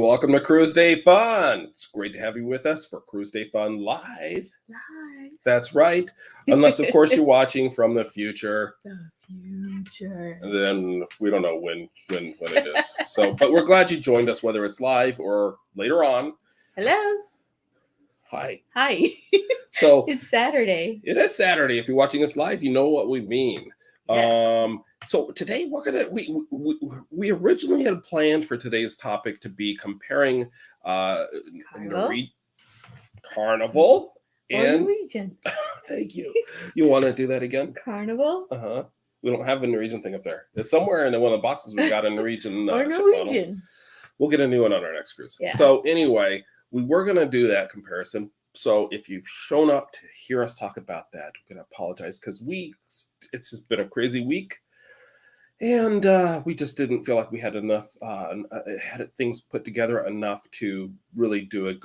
Welcome to Cruise Day Fun. It's great to have you with us for Cruise Day Fun live. That's right. Unless, of course, you're watching from the future. The future. Then we don't know when it is. So, but we're glad you joined us, whether it's live or later on. Hello. Hi. Hi. So It's Saturday. it is Saturday. If you're watching us live, you know what we mean. Yes. So today we originally had planned for today's topic to be comparing Carnival and Norwegian. Thank you. You want to do that again? Carnival We don't have a Norwegian thing up there. It's somewhere in one of the boxes we got a Norwegian. or Norwegian. We'll get a new one on our next cruise. Yeah. So anyway, we were going to do that comparison. So if you've shown up to hear us talk about that, we're going to apologize because it's just been a crazy week. And we just didn't feel like we had enough, had things put together enough to really do it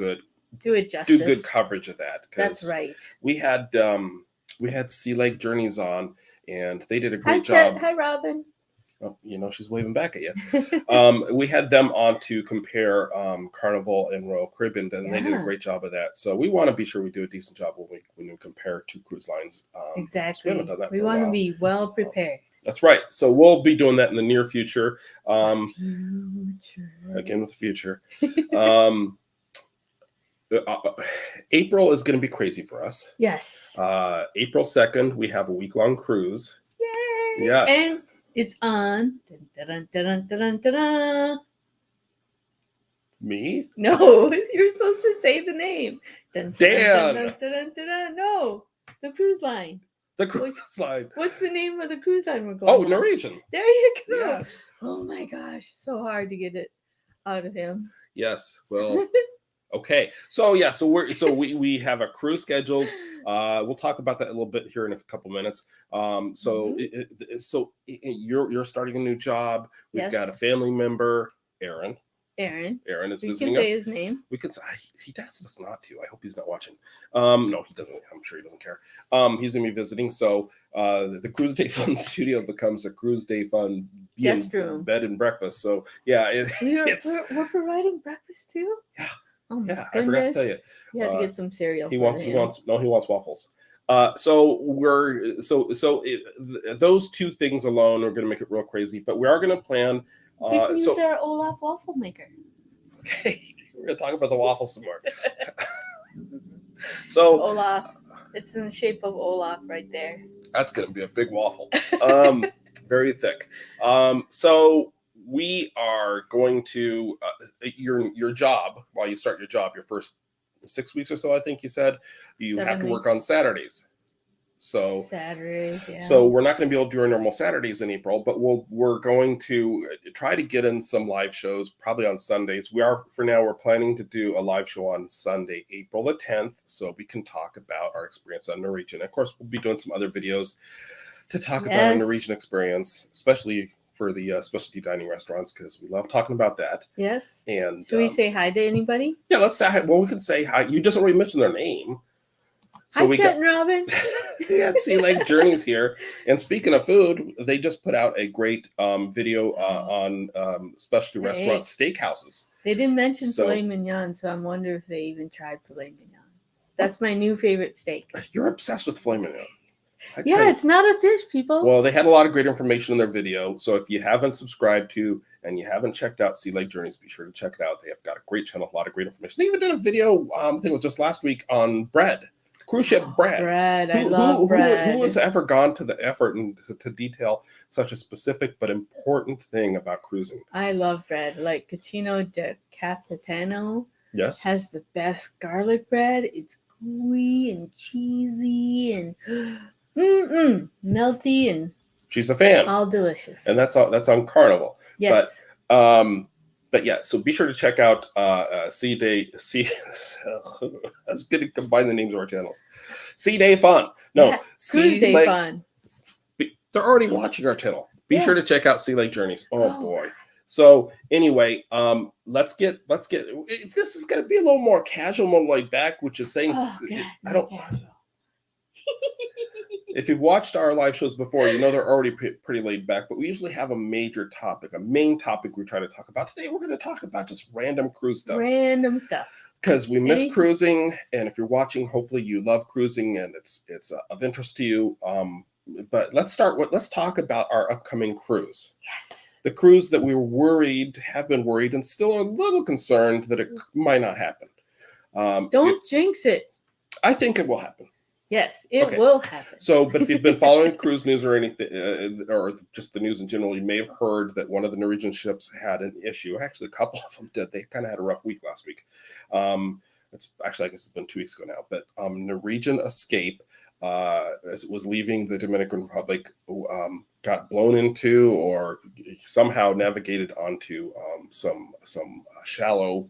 justice. do good coverage of that. That's right. We had Sea Lake Journeys on, and they did a great job. Hi, Robin. Oh, she's waving back at you. We had them on to compare Carnival and Royal Caribbean, and they did a great job of that. So we want to be sure we do a decent job when we compare two cruise lines. Exactly. We haven't done that we want to be well prepared. That's right. So we'll be doing that in the near future. Future. Again with the future. April is going to be crazy for us. Yes. April 2nd, we have a week-long cruise. Yay! Yes. And it's on. Dun, dun, dun, dun, dun, dun, dun. Me? No, you're supposed to say the name. Dun, Dan. Dun, dun, dun, dun, dun, dun. No, the cruise line. The cruise line. What's the name of the cruise line we're going on? Norwegian. There you go. Yes. Oh my gosh, so hard to get it out of him. Yes. Well, okay. So yeah, we have a cruise scheduled. We'll talk about that a little bit here in a couple minutes. You're starting a new job. We've got a family member, Aaron. Aaron is visiting us. We can say his name. We can say he asked us not to. I hope he's not watching. No, he doesn't. I'm sure he doesn't care. He's gonna be visiting. So the Cruise Day Fun studio becomes a Cruise Day Fun guest room, bed and breakfast. So yeah, we're providing breakfast too. Yeah. Oh my goodness. I forgot to tell you. You have to get some cereal. He wants waffles. Those two things alone are going to make it real crazy. But we are going to plan. We can use our Olaf waffle maker. Okay, we're going to talk about the waffles some more. So Olaf, it's in the shape of Olaf right there. That's going to be a big waffle. Very thick. So we are going to your job while you start your job, your first 6 weeks or so, I think you said, you 7 have to work weeks. on Saturdays. So Saturdays, yeah. So we're not going to be able to do our normal Saturdays in April, but we're going to try to get in some live shows, probably on Sundays. We're planning to do a live show on Sunday, April the 10th, so we can talk about our experience on Norwegian. Of course, we'll be doing some other videos to talk about our Norwegian experience, especially for the specialty dining restaurants, because we love talking about that. Yes. And should we say hi to anybody? Yeah, let's say hi. Well, we can say hi. You just already mentioned their name. So hi, Chet and Robin. We had Sea Lake Journeys here. And speaking of food, they just put out a great video on specialty restaurant steakhouses. They didn't mention filet mignon, so I'm wondering if they even tried filet mignon. That's my new favorite steak. You're obsessed with filet mignon. Yeah, it's not a fish, people. Well, they had a lot of great information in their video. So if you haven't subscribed to and you haven't checked out Sea Lake Journeys, be sure to check it out. They have got a great channel, a lot of great information. They even did a video, I think it was just last week, on bread. Cruise ship bread. I love bread. Who has ever gone to the effort and to detail such a specific but important thing about cruising? I love bread. Like Cucino de Capitano has the best garlic bread. It's gooey and cheesy and melty and she's a fan. All delicious. And that's on Carnival. Yes. But yeah, so be sure to check out Sea Day. I was going to combine the names of our channels. Sea Day Fun. No, Cruise Day Fun. They're already watching our channel. Be sure to check out Sea Lake Journeys. Oh boy. So anyway, let's get. This is going to be a little more casual, more laid back, which is saying I don't. If you've watched our live shows before, you know they're already pretty laid back, but we usually have a major topic, a main topic we try to talk about. Today, we're going to talk about just random cruise stuff. Random stuff. Because we miss cruising, and if you're watching, hopefully you love cruising and it's of interest to you. But let's talk about our upcoming cruise. Yes. The cruise that we were have been worried, and still are a little concerned that it might not happen. Don't jinx it. I think it will happen. Yes, it will happen. So, but if you've been following cruise news or anything, or just the news in general, you may have heard that one of the Norwegian ships had an issue. Actually, a couple of them did. They kind of had a rough week last week. It's actually, I guess it's been 2 weeks ago now. But Norwegian Escape, as it was leaving the Dominican Republic, got blown into or somehow navigated onto some shallow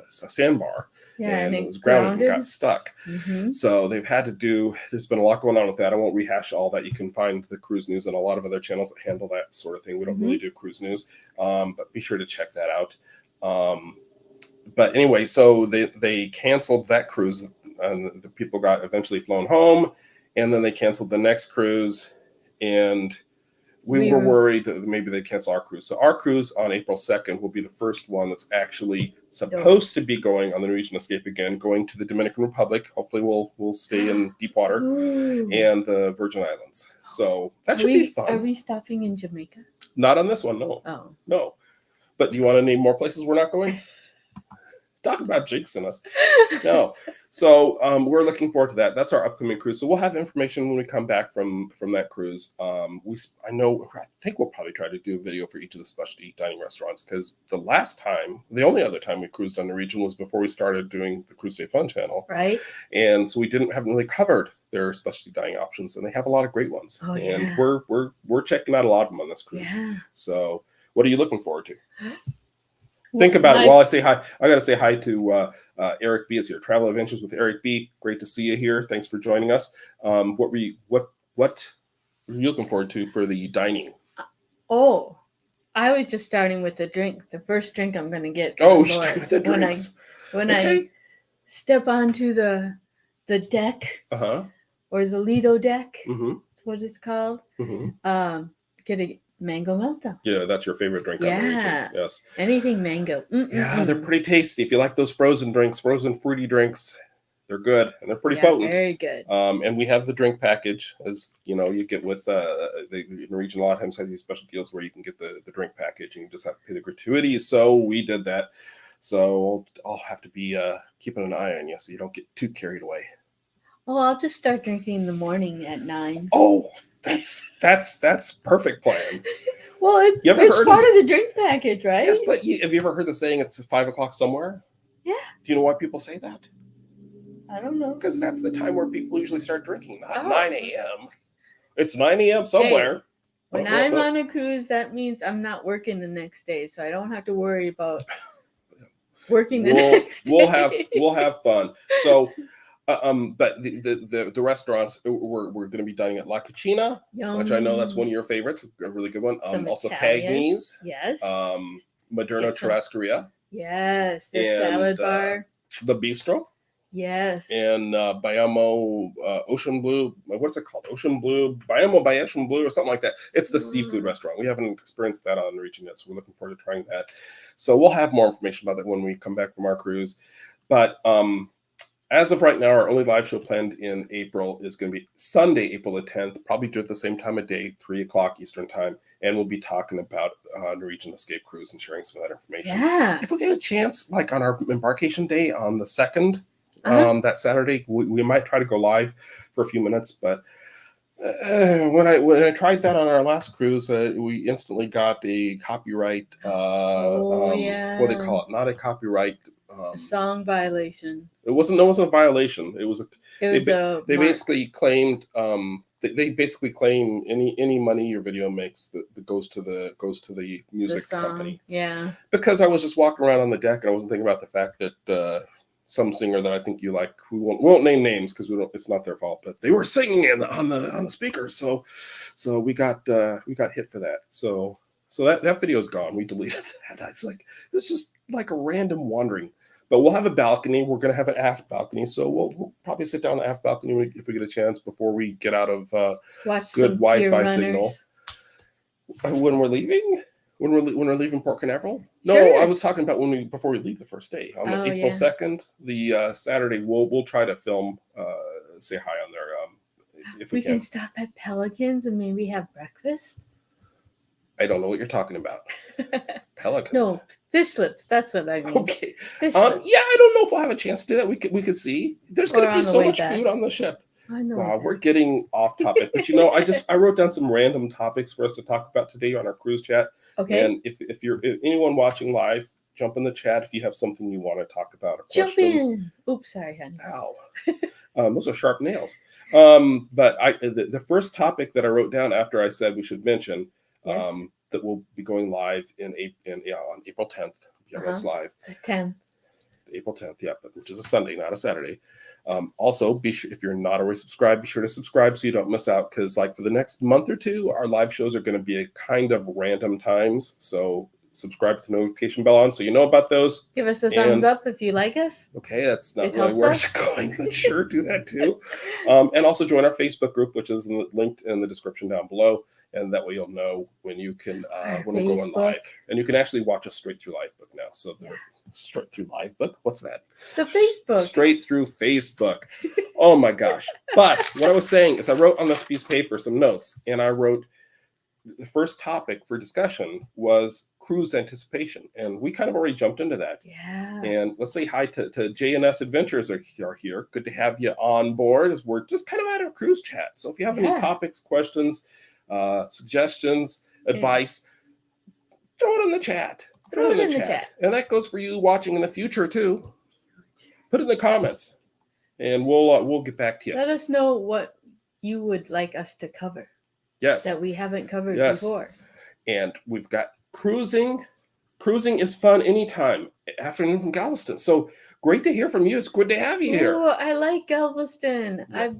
sandbar. Yeah, and it was grounded and got stuck. Mm-hmm. So they've had to there's been a lot going on with that. I won't rehash all that. You can find the cruise news and a lot of other channels that handle that sort of thing. We don't really do cruise news, but be sure to check that out. But anyway, so they canceled that cruise, and the people got eventually flown home, and then they canceled the next cruise, and we were worried that maybe they'd cancel our cruise. So our cruise on April 2nd will be the first one that's actually supposed to be going on the Norwegian Escape again, going to the Dominican Republic. Hopefully we'll stay in deep water and the Virgin Islands. So that should be fun. Are we stopping in Jamaica? Not on this one, no. Oh. No. But do you want to name more places we're not going? Talk about jinxing us. No. So we're looking forward to that. That's our upcoming cruise. So we'll have information when we come back from that cruise. I think we'll probably try to do a video for each of the specialty dining restaurants, because the only other time we cruised on Norwegian was before we started doing the Cruise Day Fun channel. Right. And so we haven't really covered their specialty dining options, and they have a lot of great ones. Oh, and yeah. we're checking out a lot of them on this cruise. Yeah. So what are you looking forward to? Think about it while I say hi. I got to say hi to Eric B. is here. Travel Adventures with Eric B. Great to see you here. Thanks for joining us. What are you looking forward to for the dining? Oh, I was just starting with the drink. The first drink I'm going to get. Oh, start with the drinks. When I step onto the deck, or the Lido deck, that's what it's called. Get a mango meltdown. Yeah, that's your favorite drink. Yeah. Yes. Anything mango. Yeah, they're pretty tasty. If you like those frozen fruity drinks, they're good and they're pretty potent. Very good. And we have the drink package, as you know, you get with the Norwegian a lot of times has these special deals where you can get the drink package and you just have to pay the gratuity. So we did that. So I'll have to be keeping an eye on you so you don't get too carried away. Oh, I'll just start drinking in the morning at 9. Oh, that's perfect plan. Well, it's part of the drink package, right? Yes, but have you ever heard the saying it's 5 o'clock somewhere? Yeah. Do you know why people say that? I don't know. Because that's the time where people usually start drinking, not 9 a.m. It's 9 a.m. somewhere. Hey, when I'm on a cruise, that means I'm not working the next day, so I don't have to worry about working the next day. We'll have fun. So. But the restaurants we're going to be dining at La Cucina, which I know that's one of your favorites, a really good one. Also Cagney's, yes. Moderno Churrascaria, yes. Their salad bar, the Bistro, yes, and Bayamo Ocean Blue. What's it called? Ocean Blue, Bayamo by Ocean Blue, or something like that. It's the seafood restaurant. We haven't experienced that on Norwegian yet, so we're looking forward to trying that. So we'll have more information about that when we come back from our cruise, but as of right now, our only live show planned in April is going to be Sunday, April the 10th, probably do it the same time of day, 3 o'clock Eastern time, and we'll be talking about Norwegian Escape Cruise and sharing some of that information. Yeah. If we get a chance, like on our embarkation day on the 2nd, that Saturday, we might try to go live for a few minutes, but when I tried that on our last cruise, we instantly got a copyright, what do they call it? Not a copyright. A song violation. It wasn't a violation. They basically claimed they basically claim any money your video makes that goes to the music company. Yeah. Because I was just walking around on the deck and I wasn't thinking about the fact that some singer that I think you like, we won't name names because it's not their fault, but they were singing on the speakers, so we got hit for that. So that video's gone. We deleted that. It's just like a random wandering But we'll have a balcony. We're going to have an aft balcony, so we'll probably sit down on the aft balcony if we get a chance before we get out of good Wi-Fi signal. When we're leaving, when we're leaving Port Canaveral. No, sure. I was talking about before we leave the first day on April 2nd, the Saturday. We'll try to film, say hi on there. If we can stop at Pelicans and maybe have breakfast. I don't know what you're talking about. Pelicans. No, fish lips. That's what I mean. Okay. Yeah, I don't know if we'll have a chance to do that. We could see. There's going to be so much food on the ship. I know. Wow, we're getting off topic. But I wrote down some random topics for us to talk about today on our cruise chat. Okay. And if anyone watching live, jump in the chat if you have something you want to talk about or jump questions. In. Oops, sorry, honey. Ow. Those are sharp nails. But the first topic that I wrote down after I said we should mention that we'll be going live on April 10th. Yeah, it's live. The 10th. April 10th, yeah, which is a Sunday, not a Saturday. Also, be sure, if you're not already subscribed, be sure to subscribe so you don't miss out, because like for the next month or two, our live shows are going to be at kind of random times. So subscribe to the notification bell on so you know about those. Give us a thumbs up if you like us. Okay, that's not really where it's going, but sure, do that too. And also join our Facebook group, which is linked in the description down below. And that way you'll know when you can when we're going live. And you can actually watch us straight through Livebook now. So straight through Livebook? What's that? The Facebook. Straight through Facebook. Oh my gosh. But what I was saying is I wrote on this piece of paper some notes, and I wrote the first topic for discussion was cruise anticipation. And we kind of already jumped into that. Yeah. And let's say hi to J&S Adventures are here. Good to have you on board as we're just kind of at a cruise chat. So if you have any topics, questions, suggestions, advice, throw it in the chat. Throw it in the chat. And that goes for you watching in the future too. Put it in the comments, and we'll get back to you. Let us know what you would like us to cover. Yes. That we haven't covered before. And we've got cruising. Cruising is fun anytime. Afternoon from Galveston. So great to hear from you. It's good to have you here. Oh, I like Galveston. Yeah.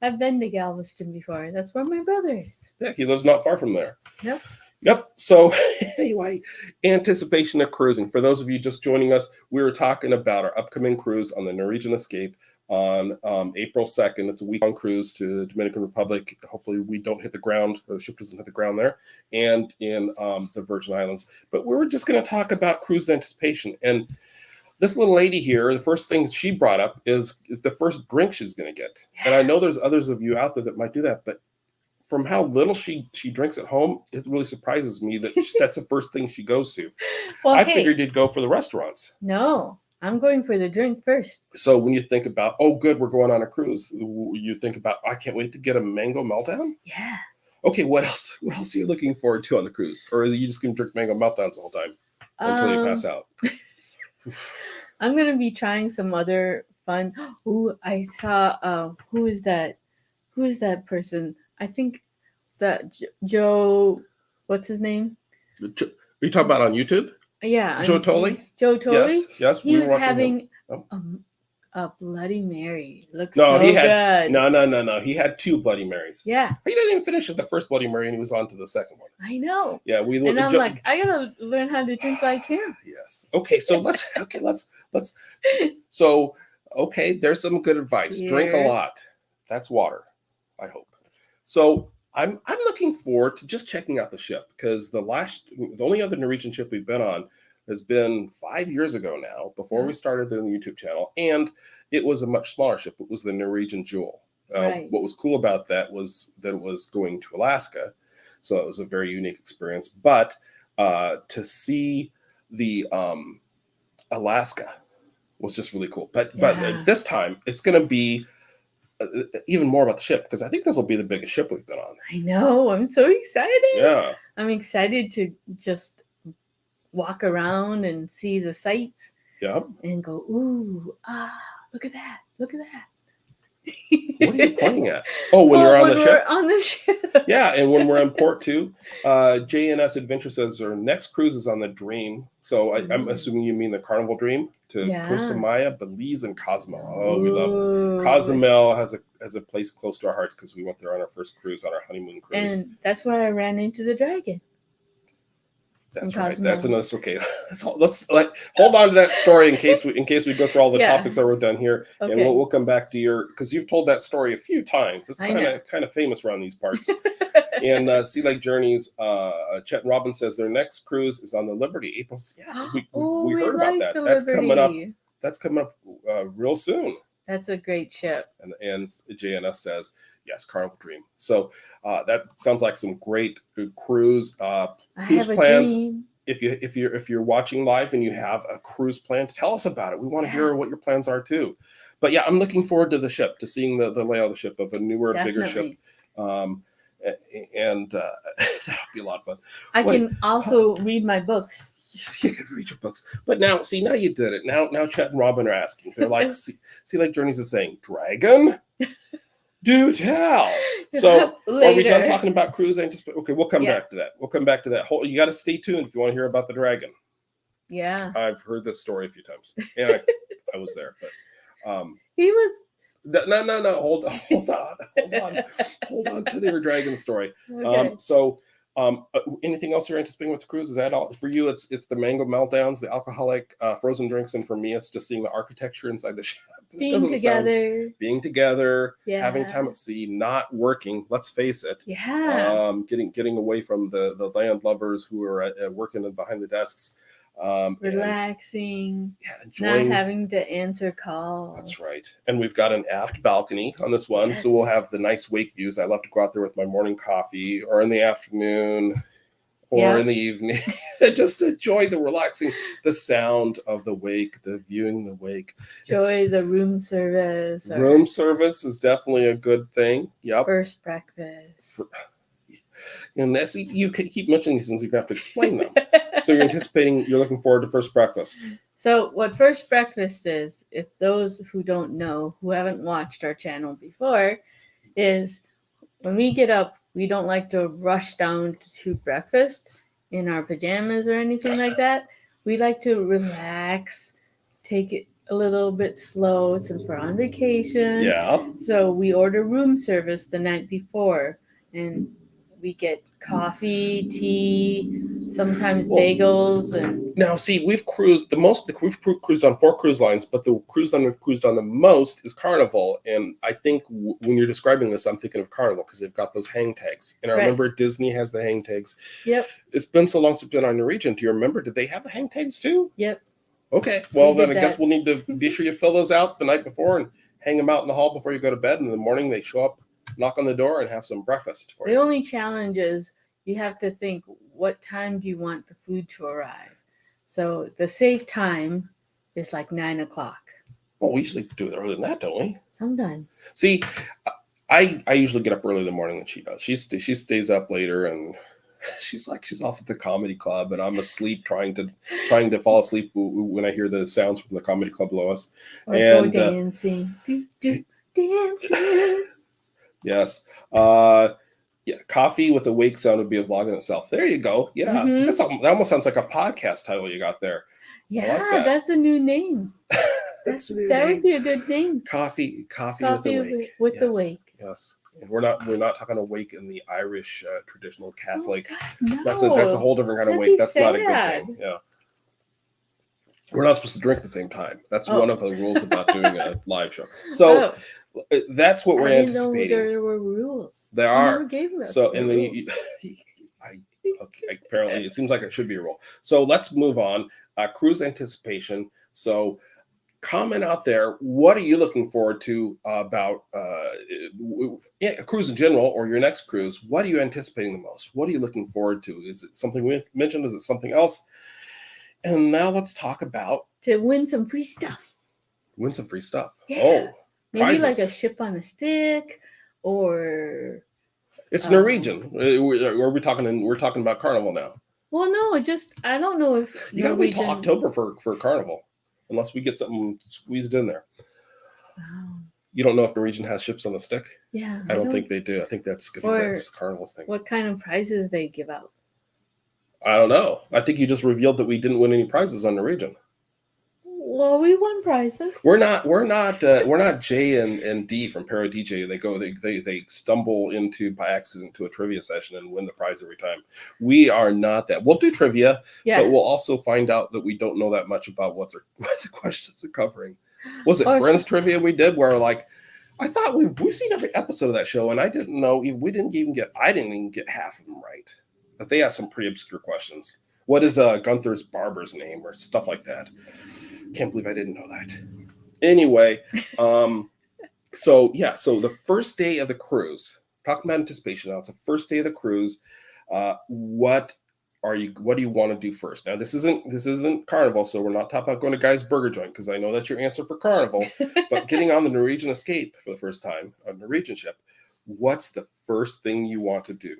I've been to Galveston before. That's where my brother is. Yeah, he lives not far from there. Yep. So anyway, anticipation of cruising. For those of you just joining us, we were talking about our upcoming cruise on the Norwegian Escape on April 2nd. It's a week-long cruise to the Dominican Republic. Hopefully we don't hit the ground, or the ship doesn't hit the ground there, and in the Virgin Islands. But we were just going to talk about cruise anticipation. And this little lady here, the first thing she brought up is the first drink she's going to get. And I know there's others of you out there that might do that, but from how little she drinks at home, it really surprises me that that's the first thing she goes to. Well, I figured you'd go for the restaurants. No, I'm going for the drink first. So when you think about, oh, good, we're going on a cruise, you think about, I can't wait to get a mango meltdown? Yeah. Okay, what else? What else are you looking forward to on the cruise? Or are you just going to drink mango meltdowns the whole time until you pass out? I'm going to be trying some other fun. Ooh, I saw, who is that? Who is that person? I think that Joe, what's his name? Are you talking about on YouTube? Yeah. Joe Tolley? Joe Tolley? Yes. He was having a Bloody Mary. Looks good. No. He had 2 Bloody Marys. Yeah. He didn't even finish the first Bloody Mary, and he was on to the second one. I know. Yeah, and I'm like, I gotta learn how to drink like him. Yes. Okay, so let's. So, there's some good advice. Cheers. Drink a lot. That's water, I hope. So I'm looking forward to just checking out the ship, because the only other Norwegian ship we've been on has been 5 years ago now, before we started the YouTube channel, and it was a much smaller ship. It was the Norwegian Jewel. What was cool about that was that it was going to Alaska, so it was a very unique experience. But to see the Alaska was just really cool. But this time it's going to be even more about the ship, because I think this will be the biggest ship we've been on. I know. I'm so excited. Yeah. I'm excited to just walk around and see the sights. Yep. And go, ooh, look at that. Look at that. What are you pointing at? Oh, when you're on the ship? We're on the ship. Yeah, and when we're in port too. J&S Adventure says our next cruise is on the Dream. So I'm assuming you mean the Carnival Dream to Costa Maya, Belize, and Cozumel. Oh, we love Cozumel. Has a place close to our hearts because we went there on our first cruise, on our honeymoon cruise. And that's where I ran into the dragon. That's right. That's another. Okay. Let's hold on to that story in case we go through all the topics I wrote down here, and we'll come back to because you've told that story a few times. It's kind of famous around these parts. And Sea Lake Journeys, Chet and Robin says their next cruise is on the Liberty. April. Yeah, we heard about that. That's coming up real soon. That's a great ship. And JNS says, yes, Carnival Dream. So that sounds like some great cruise plans. Dream. If you're watching live and you have a cruise plan, tell us about it. We want to hear what your plans are too. But yeah, I'm looking forward to the ship, to seeing the layout of the ship, of a newer, bigger ship. And that'll be a lot of fun. I can also read my books. You can read your books. But now you did it. Now Chet and Robin are asking. They're like, Sea Lake Journeys is saying, dragon? Do tell. So are we done talking about cruise? Okay, we'll come back to that. You got to stay tuned if you want to hear about the dragon. Yeah. I've heard this story a few times. And I was there. But he was... No. Hold on to their dragon story. Okay. Anything else you're anticipating with the cruise? Is that all for you? It's the mango meltdowns, the alcoholic frozen drinks, and for me, it's just seeing the architecture inside the ship. Being together, having time at sea, not working. Let's face it. Yeah. Getting away from the land lovers who are working behind the desks. Relaxing, enjoying, not having to answer calls. That's right. And we've got an aft balcony on this one, so we'll have the nice wake views. I love to go out there with my morning coffee, or in the afternoon, or in the evening. Just enjoy the sound of the wake, the viewing the wake. Enjoy the room service. Room service is definitely a good thing. Yep. First breakfast. And you keep mentioning these things, you're going to have to explain them. So you're looking forward to first breakfast. So what first breakfast is, if those who don't know, who haven't watched our channel before, is when we get up, we don't like to rush down to breakfast in our pajamas or anything like that. We like to relax, take it a little bit slow since we're on vacation. Yeah. So we order room service the night before, and we get coffee, tea, sometimes bagels, and now we've cruised we've cruised on 4 cruise lines, but the cruise line we've cruised on the most is Carnival. And I think when you're describing this, I'm thinking of Carnival because they've got those hang tags. And I remember Disney has the hang tags. Yep. It's been so long since we've been on Norwegian. Do you remember? Did they have the hang tags too? Yep. Okay. Well, then I guess we'll need to be sure you fill those out the night before and hang them out in the hall before you go to bed. And in the morning they show up, knock on the door, and have some breakfast for you. The only challenge is you have to think, what time do you want the food to arrive? So the safe time is like 9 o'clock. Well, we usually do it earlier than that, don't we? Sometimes. See, I usually get up earlier in the morning than she does. She stays up later, and she's off at the comedy club, and I'm asleep trying to fall asleep when I hear the sounds from the comedy club below us. Or go dancing. Dancing. Yes. Coffee with a wake sound would be a vlog in itself. There you go. Yeah. Mm-hmm. That almost sounds like a podcast title you got there. Yeah, that's a new name. That would be a good name. Coffee with the wake. Yes. And we're not talking a wake in the Irish traditional Catholic. Oh, God, no. That's a whole different kind of wake. That's sad. Not a good thing. Yeah. We're not supposed to drink at the same time. That's one of the rules about doing a live show. So that's what we're anticipating. I didn't know there were rules. There are. Never gave us and then apparently it seems like it should be a rule. So let's move on. Cruise anticipation. So comment out there. What are you looking forward to about a cruise in general, or your next cruise? What are you anticipating the most? What are you looking forward to? Is it something we mentioned? Is it something else? And now let's talk about to win some free stuff. Win some free stuff. Yeah. Oh, maybe prizes. Like a ship on a stick, or it's Norwegian. We're talking about Carnival now. Well, no, I don't know if you got to wait till October for Carnival, unless we get something squeezed in there. Wow. You don't know if Norwegian has ships on the stick? Yeah, I don't think they do. I think that's Carnival's thing. What kind of prizes they give out? I don't know. I think you just revealed that we didn't win any prizes on Norwegian. Well, we won prizes. We're not J and D from Para DJ. They stumble into by accident to a trivia session and win the prize every time. We are not that. We'll do trivia, but we'll also find out that we don't know that much about what the questions are covering. Was it Friends trivia we did where like I thought we've seen every episode of that show and I didn't know I didn't even get half of them right. But they asked some pretty obscure questions. What is Gunther's barber's name or stuff like that? Can't believe I didn't know that. Anyway, so the first day of the cruise, talking about anticipation now, it's the first day of the cruise. What do you want to do first? Now, this isn't Carnival, so we're not talking about going to Guy's Burger Joint, because I know that's your answer for Carnival, but getting on the Norwegian Escape for the first time, a Norwegian ship, what's the first thing you want to do?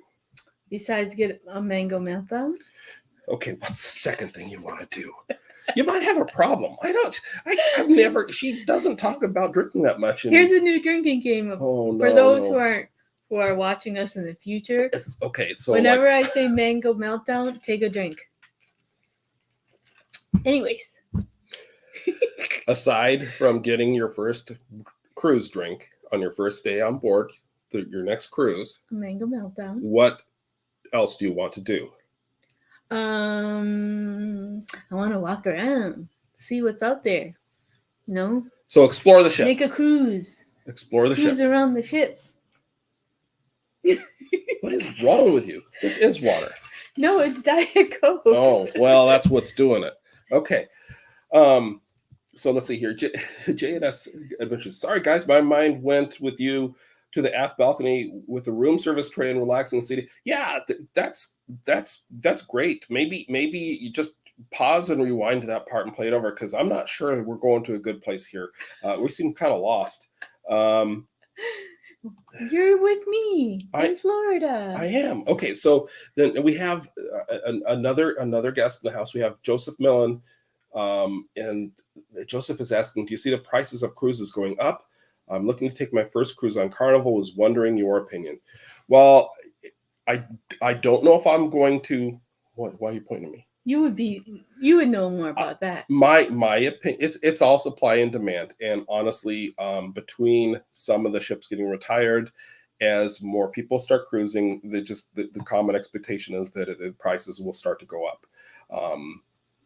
Besides get a mango meltdown? Okay, what's the second thing you want to do? You might have a problem. She doesn't talk about drinking that much. Here's a new drinking game for those who are watching us in the future. Okay, so whenever I say mango meltdown, take a drink. Anyways. Aside from getting your first cruise drink on your first day on board, your next cruise. A mango meltdown. What else do you want to do? I want to walk around, see what's out there, So explore the ship. Make a cruise. Explore the ship. Cruise around the ship. What is wrong with you? This is water. No, it's Diet Coke. Oh, well, that's what's doing it. Okay. So let's see here. J&S Adventures. Sorry, guys, my mind went with you to the aft balcony with the room service tray and relaxing seating. Yeah, that's great. Maybe you just pause and rewind to that part and play it over, because I'm not sure we're going to a good place here. We seem kind of lost. You're with me in Florida. I am. Okay, so then we have another guest in the house. We have Joseph Millen, and Joseph is asking, do you see the prices of cruises going up? I'm looking to take my first cruise on Carnival. Was wondering your opinion. Well, I don't know if I'm going to. What? Why are you pointing at me? You would know more about that. My opinion, it's all supply and demand, and honestly, between some of the ships getting retired, as more people start cruising, the common expectation is that the prices will start to go up,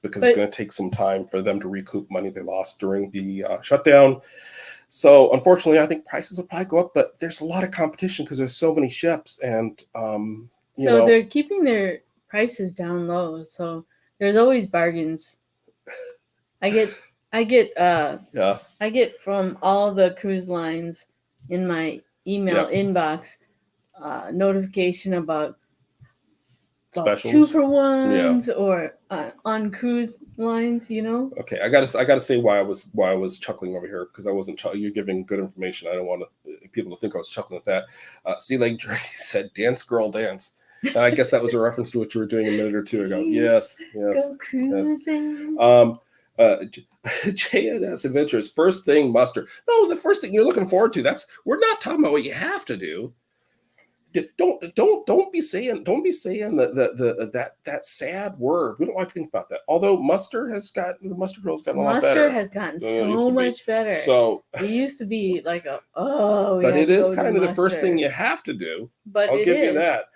because it's going to take some time for them to recoup money they lost during the shutdown. So unfortunately, I think prices will probably go up, but there's a lot of competition because there's so many ships, and they're keeping their prices down low. So there's always bargains. I get from all the cruise lines in my email inbox notification about specials, 2-for-1s or on cruise lines, Okay, I gotta say why I was chuckling over here, because I wasn't. You're giving good information. I don't want people to think I was chuckling at that. Sea Lake Journey said, "Dance, girl, dance." And I guess that was a reference to what you were doing a minute or two ago. Yes. Go cruising. J&S Adventures. First thing, mustard. No, the first thing you're looking forward to. We're not talking about what you have to do. Don't be saying that sad word. We don't like to think about that. Although the mustard drill's gotten a lot better. Mustard has gotten so much better. So it used to be like but it is kind of the first thing you have to do. But I'll give you that.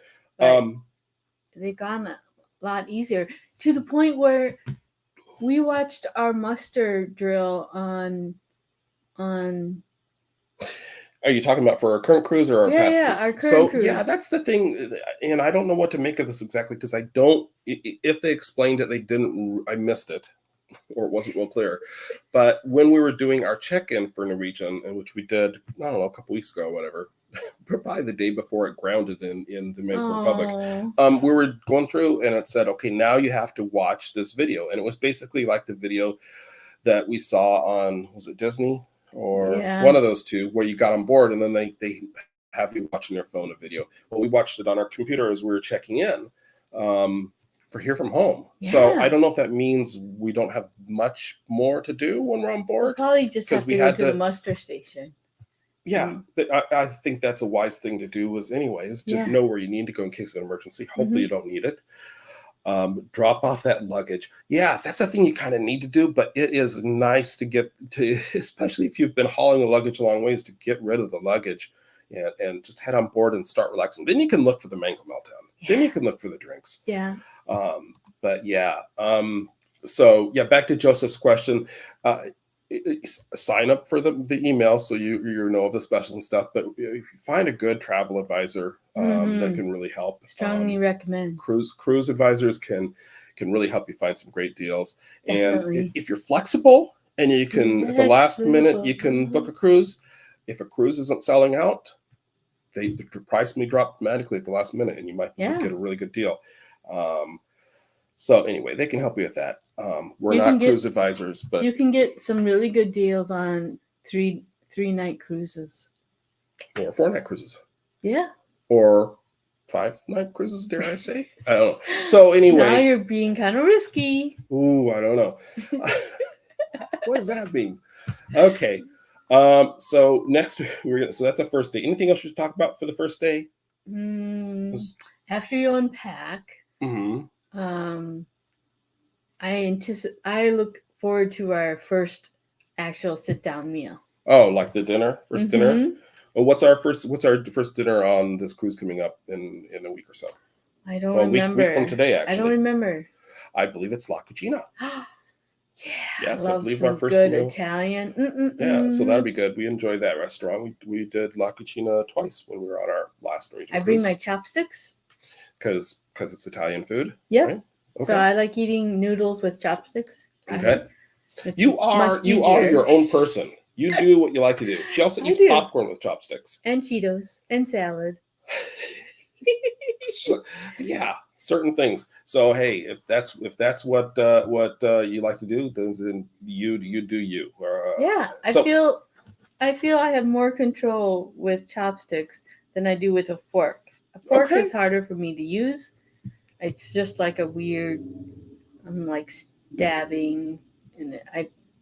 They've gone a lot easier, to the point where we watched our mustard drill on. Are you talking about for our current cruise or our past cruise? Yeah, our current cruise. Yeah, that's the thing, and I don't know what to make of this exactly, because I don't. If they explained it, they didn't. I missed it, or it wasn't real clear. But when we were doing our check-in for Norwegian, and which we did, I don't know, a couple weeks ago, whatever, probably the day before it grounded in the Dominican Republic, we were going through, and it said, okay, now you have to watch this video, and it was basically like the video that we saw on, was it Disney? Or one of those two, where you got on board and then they have you watching their phone a video. Well, we watched it on our computer as we were checking in for Here From Home. Yeah. So I don't know if that means we don't have much more to do when we're on board. We'll probably just have to go to the muster station. Yeah, but I think that's a wise thing to do is to know where you need to go in case of an emergency. Hopefully you don't need it. Drop off that luggage. Yeah, that's a thing you kind of need to do, but it is nice to get to, especially if you've been hauling the luggage a long ways, to get rid of the luggage and just head on board and start relaxing. Then you can look for the mango meltdown. Yeah. Then you can look for the drinks. Yeah. But yeah. So yeah, back to Joseph's question. Sign up for the email so you know of the specials and stuff. But if you find a good travel advisor that can really help. Strongly recommend. Cruise advisors can really help you find some great deals. Definitely. And if you're flexible and you can, at the last minute, you can book a cruise. If a cruise isn't selling out, the price may drop dramatically at the last minute, and you might get a really good deal. So anyway, they can help you with that. We're not cruise advisors, but you can get some really good deals on three night cruises or 4-night cruises. Yeah. Or 5-night cruises, dare I say? I don't know. So anyway, now you're being kind of risky. Ooh, I don't know. What does that mean? Okay. So next so that's the first day. Anything else you should talk about for the first day? After you unpack, I look forward to our first actual sit down meal. Oh, like the dinner, first dinner. Well, what's our first dinner on this cruise coming up in a week or so? I don't remember. Week from today, actually. I don't remember. I believe it's La Cucina. Yeah, yes, I believe some our first good meal. Italian. Yeah, so that'll be good. We enjoyed that restaurant. We did La Cucina twice when we were on our last Norwegian cruise. I bring my chopsticks because it's Italian food. Yep. Right? Okay. So I like eating noodles with chopsticks. Okay. You are your own person. You do what you like to do. She also eats popcorn with chopsticks and Cheetos and salad. So, yeah, certain things. So hey, if that's what you like to do, then you do you. Yeah, I feel I have more control with chopsticks than I do with a fork. A fork is harder for me to use. It's just like a weird. I'm like stabbing, and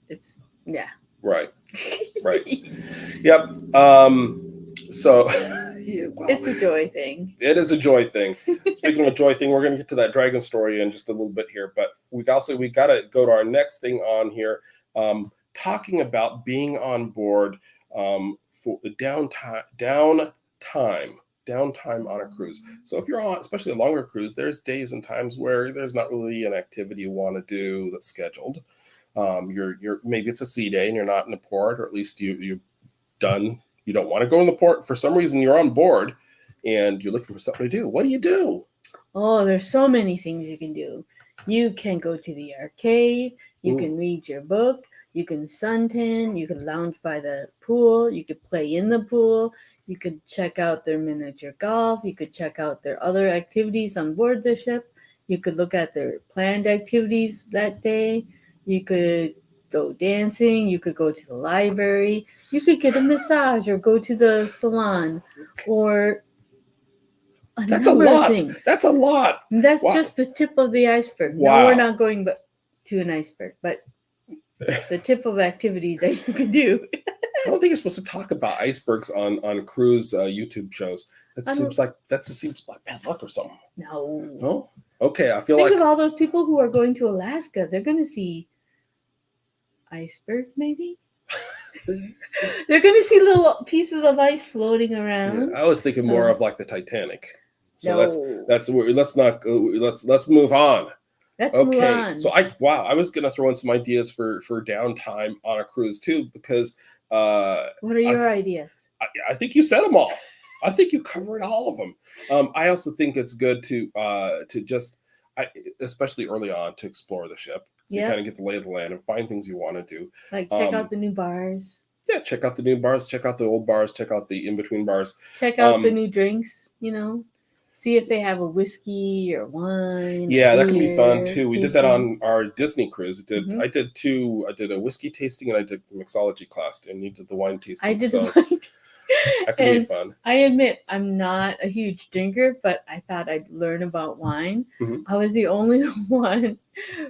it's yeah. Right. Yep. So yeah, well, it's a joy thing. It is a joy thing. Speaking of a joy thing, we're going to get to that dragon story in just a little bit here, but we got to go to our next thing on here, talking about being on board for the downtime on a cruise. So if you're on, especially a longer cruise, there's days and times where there's not really an activity you want to do that's scheduled. You're maybe it's a sea day and you're not in the port, or at least you don't want to go in the port for some reason. You're on board and you're looking for something to do. What do you do? Oh, there's so many things you can do. You can go to the arcade. You can read your book. You can suntan. You can lounge by the pool. You could play in the pool. You could check out their miniature golf. You could check out their other activities on board the ship. You could look at their planned activities that day. You could go dancing. You could go to the library. You could get a massage or go to the salon or a number of things. That's a lot. And that's just the tip of the iceberg. Wow. No, we're not going to an iceberg, but the tip of activities that you could do. I don't think you're supposed to talk about icebergs on cruise YouTube shows. That seems like bad luck or something. No. Okay, I feel think of all those people who are going to Alaska. They're going to see icebergs, maybe. They're going to see little pieces of ice floating around. Yeah, I was thinking more of like the Titanic. So let's move on. Let's move on. So I was going to throw in some ideas for downtime on a cruise too, because what are your ideas? I think you said them all. I think you covered all of them. I also think it's good to just, especially early on, to explore the ship. So you kind of get the lay of the land and find things you want to do. Like check out the new bars. Yeah, check out the new bars, check out the old bars, check out the in-between bars. Check out the new drinks, See if they have a whiskey or wine. Yeah, that can be fun too. We did that on our Disney cruise. I did a whiskey tasting and I did a mixology class, and you did the wine tasting. I did the wine tasting. That can be fun. I admit I'm not a huge drinker, but I thought I'd learn about wine. I was the only one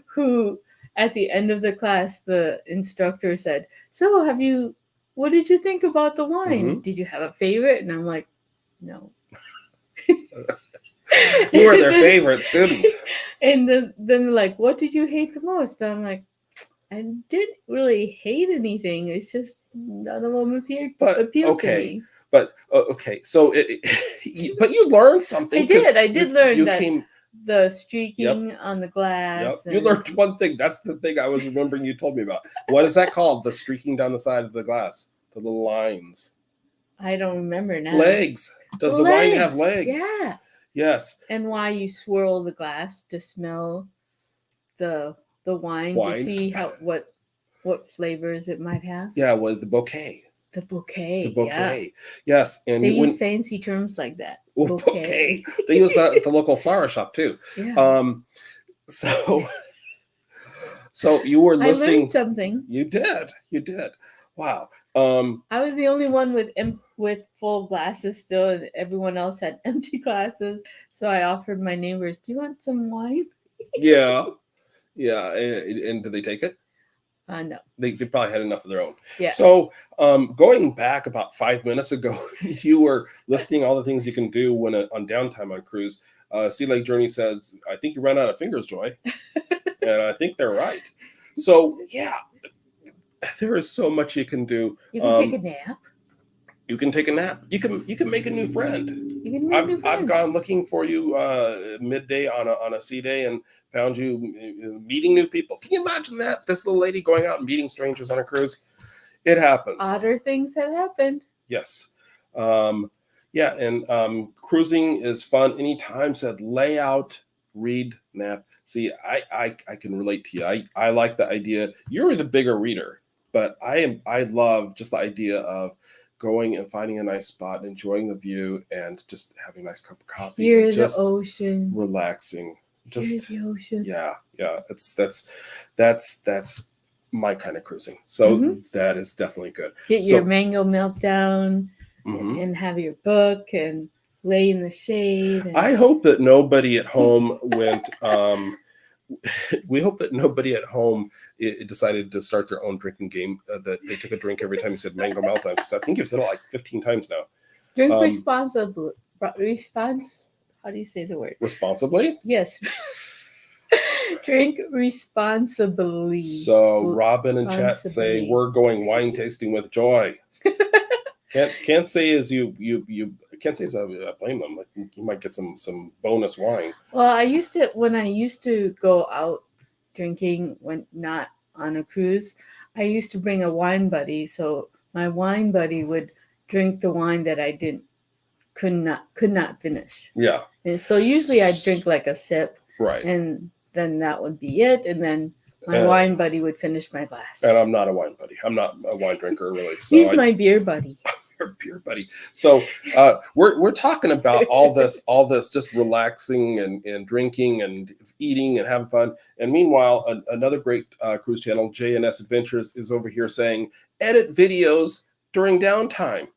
who, at the end of the class, the instructor said, "So, what did you think about the wine? Did you have a favorite?" And I'm like, "No." You were their favorite student. And then like, what did you hate the most? I'm like, I didn't really hate anything. It's just none of them But appealed to okay, me. but okay. So, but you learned something because I did learn you that came. the Yep, streaking on the yep. glass You and learned one thing. That's the thing I was remembering you told me about. What is that called? The streaking down the side of the glass, the little lines. I don't remember now. Legs. Does the wine have legs? Yeah. Yes. And why you swirl the glass to smell the wine to see what flavors it might have. Yeah, well, the bouquet. The bouquet. The bouquet. Yeah. Yes, and they use fancy terms like that. Well, bouquet. They use that at the local flower shop too. Yeah. So you were listening. I learned something. You did. Wow. I was the only one with full glasses still, and everyone else had empty glasses. So I offered my neighbors, "Do you want some wine?" Yeah. And did they take it? No. They probably had enough of their own. Yeah. So going back about 5 minutes ago, you were listing all the things you can do when on downtime on cruise. Sea Lake Journey says, "I think you ran out of fingers, Joy," and I think they're right. So yeah, there is so much you can do. You can take a nap. You can take a nap. You can make a new friend. You can make new friends. I've gone looking for you midday on a sea day and found you meeting new people. Can you imagine that? This little lady going out and meeting strangers on a cruise. It happens. Odder things have happened. Yes. Yeah, and cruising is fun. Anytime said lay out, read, nap. See, I can relate to you. I like the idea. You're the bigger reader, but I love just the idea of going and finding a nice spot, enjoying the view, and just having a nice cup of coffee. Hear just the ocean. Relaxing. Just hear the ocean. Yeah. That's my kind of cruising. So that is definitely good. Get your mango meltdown and have your book and lay in the shade. I hope that nobody at home went. We hope that nobody at home decided to start their own drinking game. That they took a drink every time you said mango meltdown, because I think you've said it like 15 times now. Drink responsibly. How do you say the word? Responsibly? Yes. Drink responsibly. So Robin and chat say we're going wine tasting with Joy. Can't say as you can't say as I blame them. Like, you might get some bonus wine. Well, when I used to go out drinking when not on a cruise, I used to bring a wine buddy. So my wine buddy would drink the wine that I could not finish. Yeah. And so usually I'd drink like a sip. Right. And then that would be it. And then my wine buddy would finish my glass. And I'm not a wine buddy. I'm not a wine drinker, really. So he's my beer buddy. Beer buddy. So we're talking about all this just relaxing and drinking and eating and having fun. And meanwhile, another great cruise channel, JNS Adventures, is over here saying edit videos during downtime.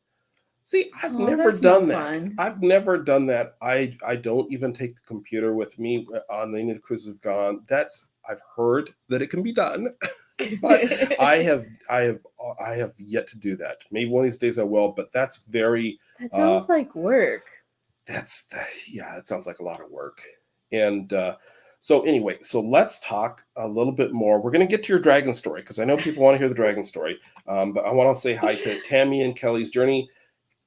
See, I've never done that. Fun. I've never done that. I don't even take the computer with me on any of the cruises I've gone. I've heard that it can be done, but I have yet to do that. Maybe one of these days I will, but that's very. That sounds like work. It sounds like a lot of work. And so anyway, so let's talk a little bit more. We're going to get to your dragon story because I know people want to hear the dragon story. But I want to say hi to Tammy and Kelly's Journey.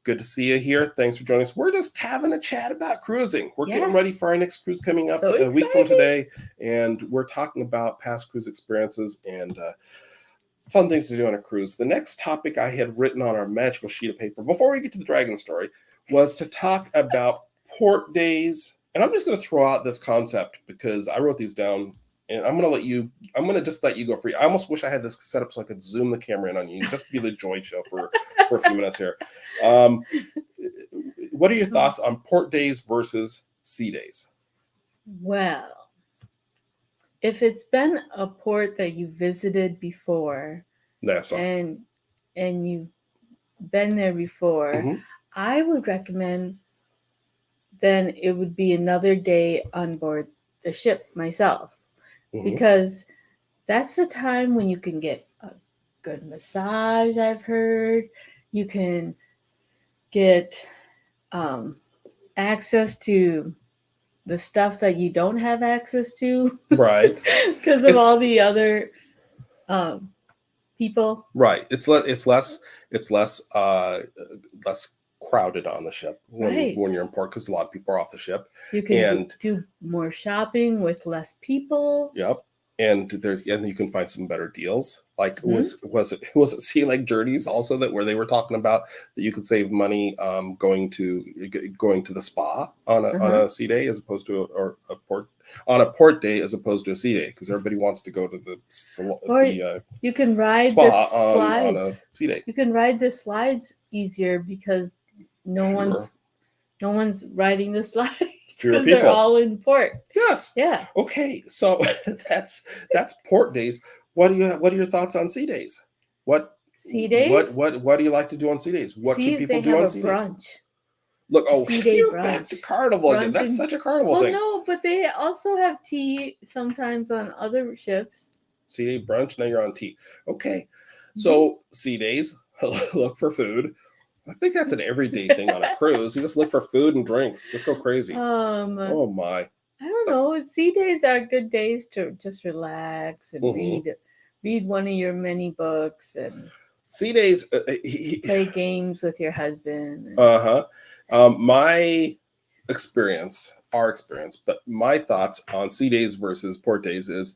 Good to see you here. Thanks for joining us. We're just having a chat about cruising. We're getting ready for our next cruise coming up a week from today. And we're talking about past cruise experiences and fun things to do on a cruise. The next topic I had written on our magical sheet of paper before we get to the dragon story was to talk about port days. And I'm just going to throw out this concept because I wrote these down. And I'm going to just let you go free. I almost wish I had this set up so I could zoom the camera in on you and just be the Joy show for a few minutes here. What are your thoughts on port days versus sea days? Well, if it's been a port that you visited before and you've been there before, I would recommend then it would be another day on board the ship myself. Because that's the time when you can get a good massage, I've heard. You can get access to the stuff that you don't have access to, Right. because of It's all the other um, people. right. It's less crowded on the ship Right. when you're in port because a lot of people are off the ship. You can And do more shopping with less people. yep. And you can find some better deals. Like Mhm. was it Sea Lake Journeys also that where they were talking about that you could save money going to the spa on Uh-huh. a sea day as opposed to a port on a port day as opposed to a sea day because everybody wants to go to Or the you can ride the spa on a slides. sea day. You can ride the slides easier because no Fewer one's riding the slides fewer because they're people. all in port. Yes. Yeah. Okay. So that's port days. What are your thoughts on sea days? What Sea days. what do you like to do on sea days? What See should if people they do have on a sea days? brunch. Look, A oh, sea day you're back brunch. to Carnival again. Brunch That's and such a Carnival well, thing. no, but they also have tea sometimes on other ships. Sea day brunch. Now you're on tea. Okay. Mhm. So sea days, look for food. I think that's an everyday thing on a cruise. You just look for food and drinks. Just go crazy. Oh my. I don't know. Sea days are good days to just relax and Mhm. read one of your many books and Sea days. play games with your husband. Uh-huh. My experience, our experience, but my thoughts on sea days versus port days is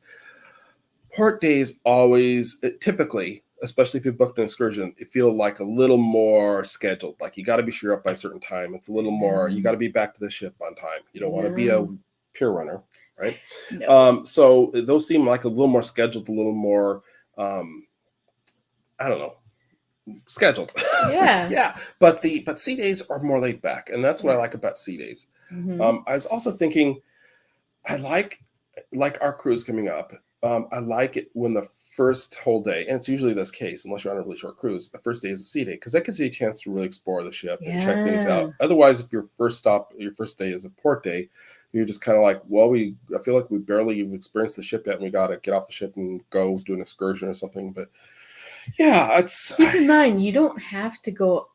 port days always typically, especially if you've booked an excursion, it feel like a little more scheduled. Like you got to be sure up by a certain time. It's a little more. You got to be back to the ship on time. You don't want to be a pier runner, right? No. So those seem like a little more scheduled, a little more. I don't know, scheduled. Yeah. Yeah, but sea days are more laid back, and that's what I like about sea days. Mhm. I was also thinking I like our cruise coming up. I like it when the first whole day, and it's usually this case, unless you're on a really short cruise, the first day is a sea day because that gives you a chance to really explore the ship and check things out. Yeah. Otherwise, if your first day is a port day, you're just kind of like, well, I feel like we barely even experienced the ship yet, and we got to get off the ship and go do an excursion or something. But yeah, Keep in mind, you don't have to go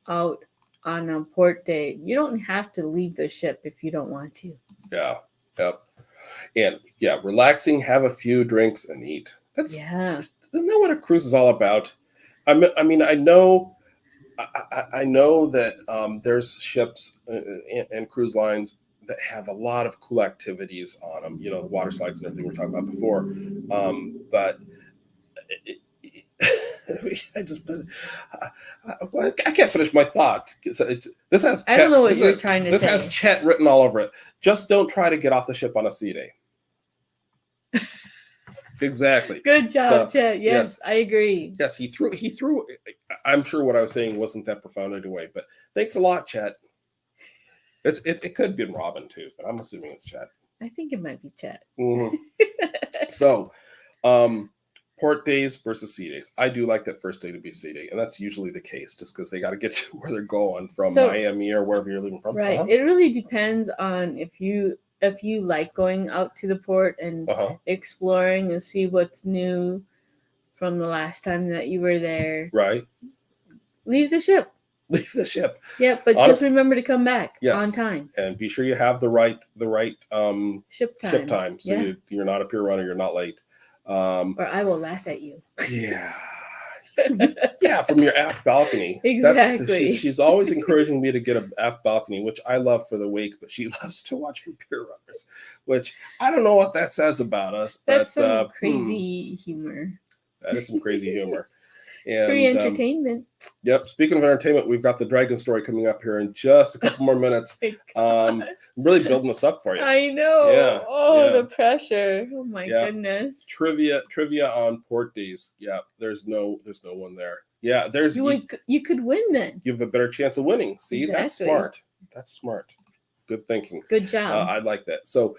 out on a port day. You don't have to leave the ship if you don't want to. yeah, yep. And yeah, relaxing, have a few drinks, and eat. Isn't that what a cruise is all about? I mean, I know that there's ships and cruise lines that have a lot of cool activities on them. You know, the water slides and everything we were talking about before. But I just I can't finish my thought. This has I don't know what you're trying to this say. has Chet written all over it. Just don't try to get off the ship on a sea day. Exactly. Good job, Chet. yes, Yes, I agree. Yes, he threw. I'm sure what I was saying wasn't that profound anyway, but thanks a lot, Chet. It could have been Robin too, but I'm assuming it's Chet. I think it might be Chet. Mm-hmm. So, port days versus sea days. I do like that first day to be sea day, and that's usually the case, just because they got to get to where they're going from Miami or wherever you're leaving from. Right. It really depends on if you like going out to the port and exploring and see what's new from the last time that you were there. Right. Leave the ship. Leave the ship. Yeah, but just remember to come back on time. And be sure you have the right ship time. So you're not a pier runner, you're not late. Or I will laugh at you. Yeah. Yeah, from your aft balcony. Exactly. She's always encouraging me to get an aft balcony, which I love for the wake, but she loves to watch for pier runners, which I don't know what that says about us. That's some crazy humor. That is some crazy humor. And, free entertainment. Yep. Speaking of entertainment, we've got the dragon story coming up here in just a couple more minutes. I'm really building this up for you. I know. Yeah. Oh, the pressure. Oh my goodness. Trivia on port days. Yeah. There's no one there. Yeah. You could win then. You have a better chance of winning. See, That's smart. That's smart. Good thinking. Good job. I like that. So,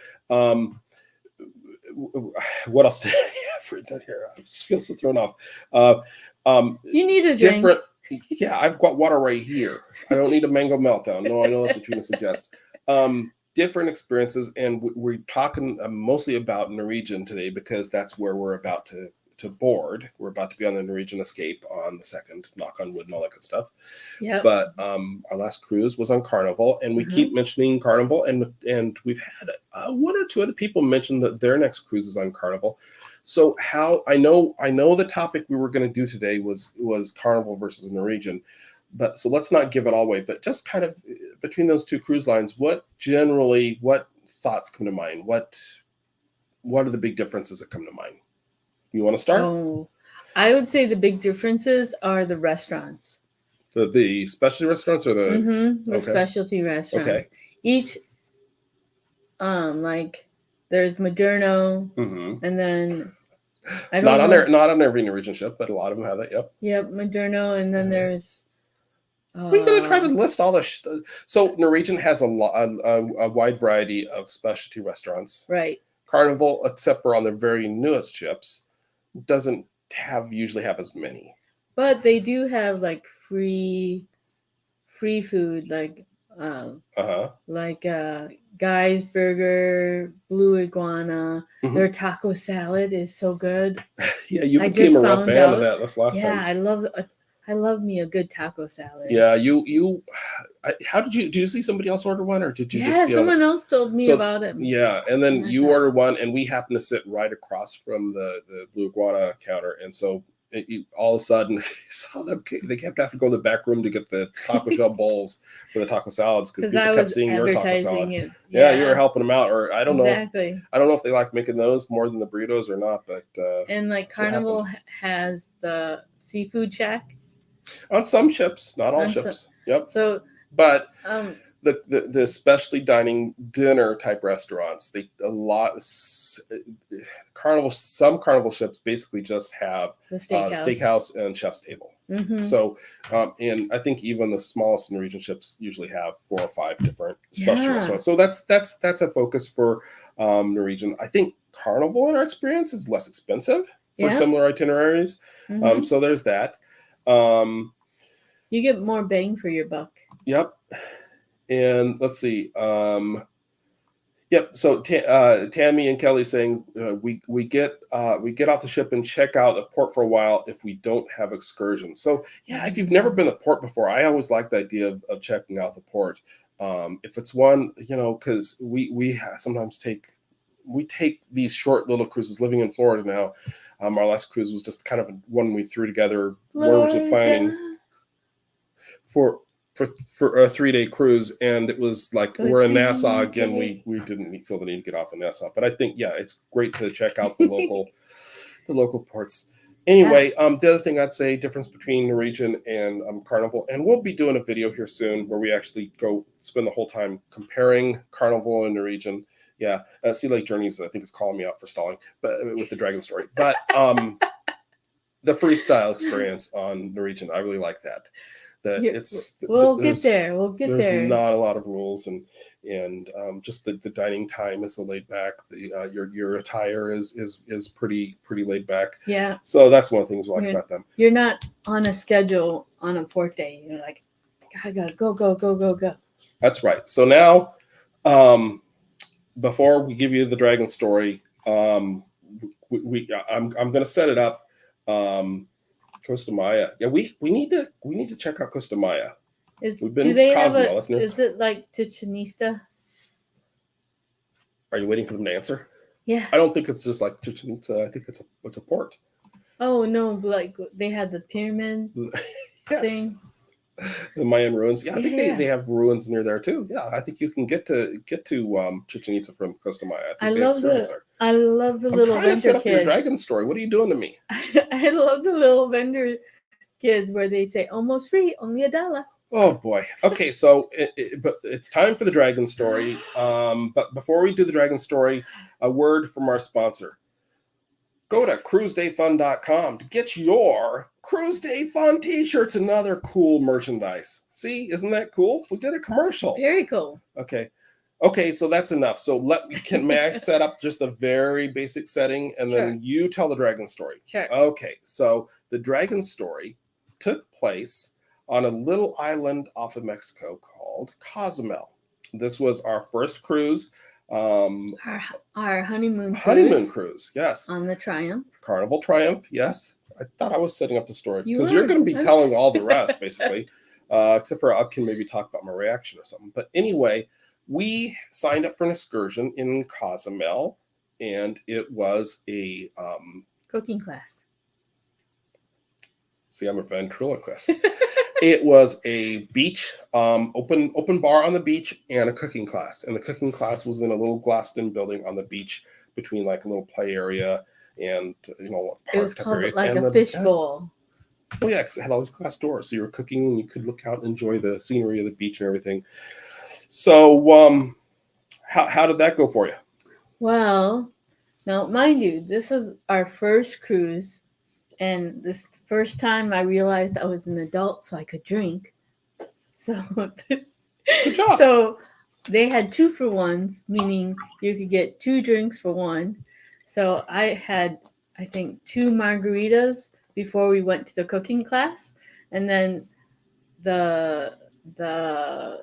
what else did I have written here? I just feel so thrown off. You need a drink. Yeah, I've got water right here. I don't need a mango meltdown. No, I know that's what you're going to suggest. Different experiences, and we're talking mostly about Norwegian today because that's where we're about to to board. We're about to be on the Norwegian Escape on the 2nd, knock on wood and all that good stuff. Yeah. But our last cruise was on Carnival, and we keep mentioning Carnival, and we've had one or two other people mention that their next cruise is on Carnival. So I know the topic we were going to do today was Carnival versus Norwegian, but so let's not give it all away. But just kind of between those two cruise lines, what thoughts come to mind? What are the big differences that come to mind? You want to start? Oh, I would say the big differences are the restaurants. The specialty restaurants or the specialty restaurants. Okay. Each, like there's Moderno, and then I don't know. Not on every Norwegian ship, but a lot of them have that. Yep. Yep, Moderno, and then there's. We're going to try to list all the. So Norwegian has a wide variety of specialty restaurants. Right. Carnival, except for on the very newest ships, doesn't usually have as many. But they do have like free food, like Guy's Burger, Blue Iguana. Their taco salad is so good. Yeah, you became a real fan of that this last time. Yeah, I love me a good taco salad. Yeah, how did you see somebody else order one, or did you just see someone else told me about it. Yeah, and then you ordered one, and we happened to sit right across from the Blue Iguana counter, and so all of a sudden saw them. They kept having to go to the back room to get the taco shell bowls for the taco salads because people kept seeing your taco salad. Yeah, you were helping them out, or I don't know. I don't know if they like making those more than the burritos or not, but and like Carnival has the seafood shack. On some ships, not all ships. Yep. So, but the specialty dining dinner type restaurants, some Carnival ships basically just have the steakhouse and chef's table. So, and I think even the smallest Norwegian ships usually have 4 or 5 different specialty restaurants. So that's a focus for Norwegian. I think Carnival, in our experience, is less expensive for similar itineraries. So there's that. You get more bang for your buck. Yep. And let's see. Yep. So Tammy and Kelly saying we get off the ship and check out the port for a while if we don't have excursions. So yeah, if you've never been to port before, I always like the idea of checking out the port. If it's one, because we sometimes take these short little cruises. Living in Florida now, our last cruise was just kind of one we threw together. We're originally planning for a 3-day cruise, and it was like we're in Nassau again. We didn't feel the need to get off in Nassau, but I think it's great to check out the local ports. Anyway, the other thing I'd say, difference between Norwegian and Carnival, and we'll be doing a video here soon where we actually go spend the whole time comparing Carnival and Norwegian. Yeah, Sea Lake Journeys, I think, is calling me out for stalling, but with the Dragon story. But the freestyle experience on Norwegian, I really like that. We'll get there. There's not a lot of rules, and just the dining time is so laid back. Your attire is pretty laid back. Yeah. So that's one of the things we like about them. You're not on a schedule on a port day. You're like, I gotta go. That's right. So now, before we give you the Dragon story, I'm going to set it up. Costa Maya. Yeah, we need to check out Costa Maya. Do they have is it like Chichen Itza? Are you waiting for them to answer? Yeah. I don't think it's just like Chichen Itza. I think it's a port. Oh no, like they had the pyramid thing. The Mayan ruins. Yeah, I think they have ruins near there too. Yeah, I think you can get to Chichen Itza from Costa Maya. I love the little vendor to set up kids. Your Dragon story. What are you doing to me? I love the little vendor kids where they say almost free, only $1. Oh boy. Okay, so but it's time for the Dragon story. But before we do the Dragon story, a word from our sponsor. Go to cruisedayfun.com to get your Cruise Day Fun t-shirts and other cool merchandise. See, isn't that cool? We did a commercial. Very cool. Okay, so that's enough. So may I set up just a very basic setting, and then you tell the Dragon story? Sure. Okay, so the Dragon story took place on a little island off of Mexico called Cozumel. This was our first cruise. Our honeymoon Honeymoon cruise, yes. on the Triumph. Carnival Triumph, yes. I thought I was setting up the story You because were. you're going to be telling all the rest, basically, except for I can maybe talk about my reaction or something. But anyway, we signed up for an excursion in Cozumel, and it was a cooking class. See, I'm a ventriloquist. It was a beach, open bar on the beach, and a cooking class. And the cooking class was in a little glassed-in building on the beach between like a little play area and park. It was called area. like and a fish bowl. Oh yeah, because it had all these glass doors, so you were cooking and you could look out and enjoy the scenery of the beach and everything. So, how did that go for you? Well, now mind you, this was our first cruise. And this first time I realized I was an adult, so I could drink. So, Good job. So they had 2-for-1s, meaning you could get 2 drinks for one. So I had, I think, 2 margaritas before we went to the cooking class, and then the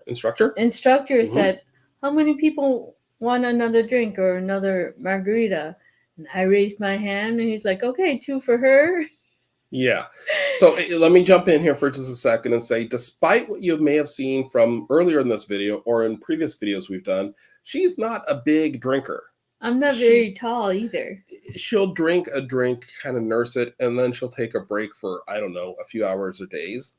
instructor said, "How many people want another drink or another margarita?" And I raised my hand, and he's like, "Okay, 2 for her." Yeah. So let me jump in here for just a second and say, despite what you may have seen from earlier in this video or in previous videos we've done, she's not a big drinker. I'm not very tall either. She'll drink a drink, kind of nurse it, and then she'll take a break for, I don't know, a few hours or days.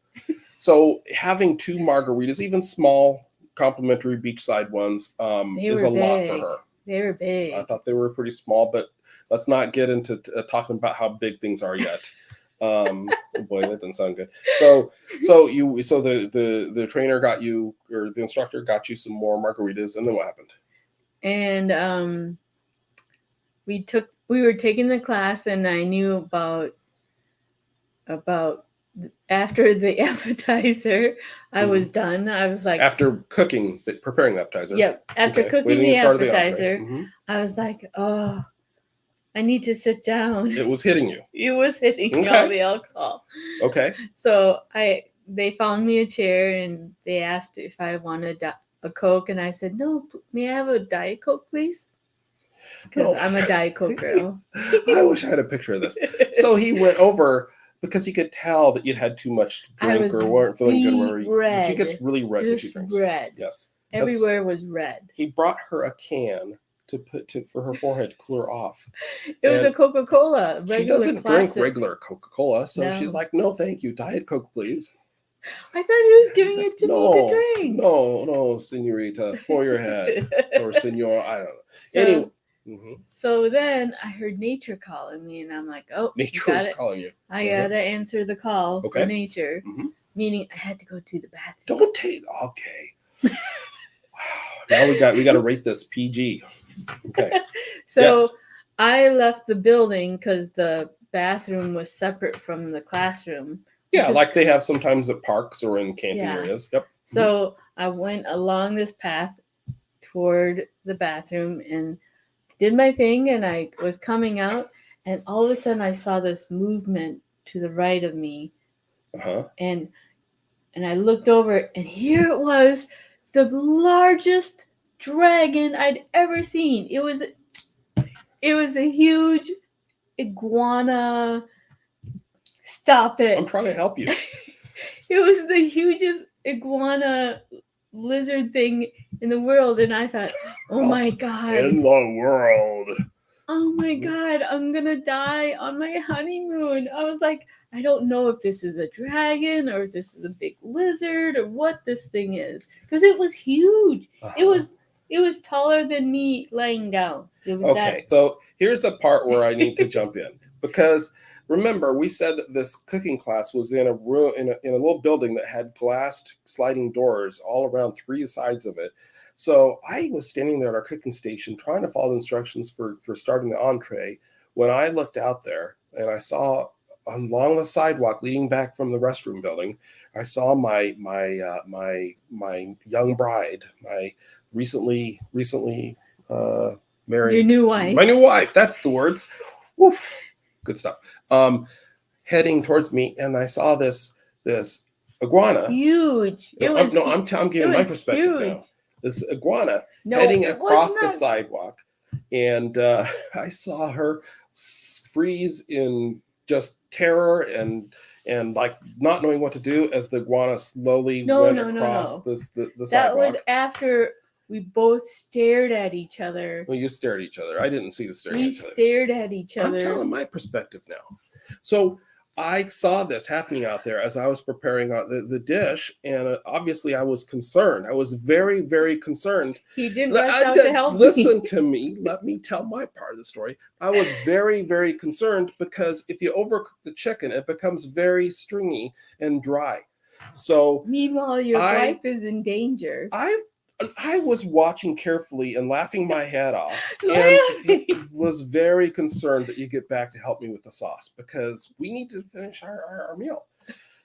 So having 2 margaritas, even small, complimentary beachside ones, is a lot for her. They were big. I thought they were pretty small, but let's not get into talking about how big things are yet. Oh boy, that doesn't sound good. So the trainer got you, or the instructor got you some more margaritas, and then what happened? And we were taking the class, and I knew about after the appetizer, I was done. I was like, after preparing the appetizer. Yep. After cooking the appetizer, I was like, oh, I need to sit down. It was hitting you. It was hitting me, all the alcohol. Okay. So they found me a chair, and they asked if I wanted a Coke, and I said, no, may I have a Diet Coke, please? Because I'm a Diet Coke girl. I wish I had a picture of this. So he went over, because he could tell that you'd had too much to drink or weren't feeling good. Red. She gets really red when she drinks. Red. Yes. Everywhere was red. He brought her a can for her forehead to cool her off. It was a Coca-Cola. She doesn't drink regular Coca-Cola, so she's like, no, thank you. Diet Coke, please. I thought he was giving it to me to drink. No, senorita, for your head. Or senor, I don't know. Anyway. So then I heard nature calling me, and I'm like, oh, nature is calling you. I gotta answer the call for nature, meaning I had to go to the bathroom. Don't take. Okay. Wow. Now we got to rate this PG. Okay. So I left the building because the bathroom was separate from the classroom. Yeah, like they have sometimes at parks or in camping areas. Yep. So I went along this path toward the bathroom and did my thing, and I was coming out, and all of a sudden I saw this movement to the right of me. And I looked over, and here it was, the largest dragon I'd ever seen. It was a huge iguana. Stop it. I'm trying to help you. It was the hugest iguana lizard thing in the world, and I thought, oh my god, in the world, oh my god, I'm gonna die on my honeymoon. I was like, I don't know if this is a dragon or if this is a big lizard or what this thing is, because it was huge. It was taller than me laying down. It was okay, so here's the part where I need to jump in, because remember, we said that this cooking class was in a room in a little building that had glassed sliding doors all around 3 sides of it. So I was standing there at our cooking station trying to follow the instructions for starting the entree when I looked out there, and I saw along the sidewalk leading back from the restroom building, I saw my young bride, my recently married, your new wife, my new wife. That's the words. Woof. Good stuff. Heading towards me, and I saw this iguana. Huge. I'm giving my perspective now. this iguana No, heading it was across the not. sidewalk, and I saw her freeze in just terror and like not knowing what to do as the iguana slowly No, went no, no, across no. the That was sidewalk. after we both stared at each other. Well, you stared at each other. I didn't see the staring We at each other. stared at each I'm other. telling my perspective now. So I saw this happening out there as I was preparing the dish, and obviously I was concerned. I was very, very concerned. He didn't rush out to help Listen me. to me. Let me tell my part of the story. I was very, very concerned because if you overcook the chicken, it becomes very stringy and dry. So Meanwhile, your life is in danger. I was watching carefully and laughing my head off, Laughing. and was very concerned that you get back to help me with the sauce because we need to finish our meal.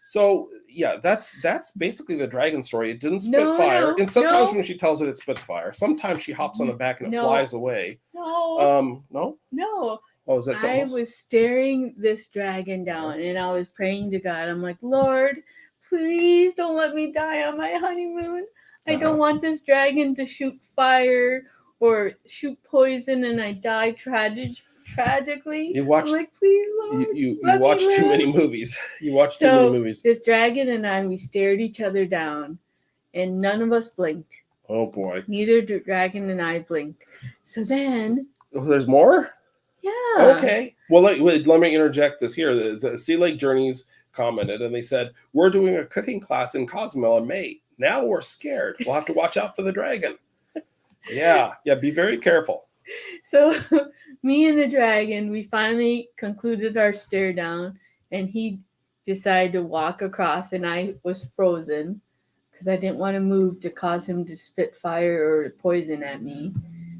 So yeah, that's basically the dragon story. It didn't spit fire, and sometimes when she tells it, it spits fire. Sometimes she hops on the back and it flies away. No. No. Oh, is that something else? I was staring this dragon down, and I was praying to God. I'm like, Lord, please don't let me die on my honeymoon. I don't want this dragon to shoot fire or shoot poison and I die tragically. You watched, I'm like, please, Lord, you watched too many movies. You watched too many movies. This dragon and I, we stared each other down, and none of us blinked. Oh boy! Neither the dragon and I blinked. So then, there's more. Yeah. Okay. Well, let me interject this here. The Sea Lake Journeys commented, and they said we're doing a cooking class in Cozumel in May. Now we're scared. We'll have to watch out for the dragon. Yeah. Be very careful. So me and the dragon, we finally concluded our stare down, and he decided to walk across, and I was frozen because I didn't want to move to cause him to spit fire or poison at me.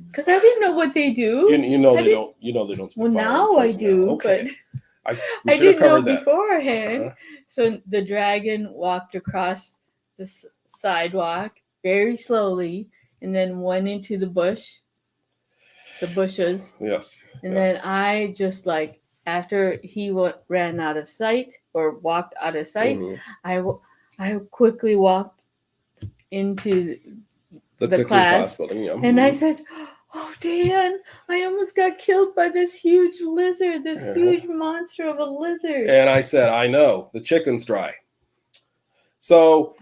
Because I didn't know what they do. You know they don't. You know they don't spit fire. Well, now I do. Okay. But I didn't know beforehand. So the dragon walked across the sidewalk very slowly, and then went into the bushes. Yes. And then I just after he ran out of sight or walked out of sight, I quickly walked into the class building. Yeah. And I said, "Oh, Dan, I almost got killed by this huge lizard, this huge monster of a lizard." And I said, "I know, the chicken's dry." So,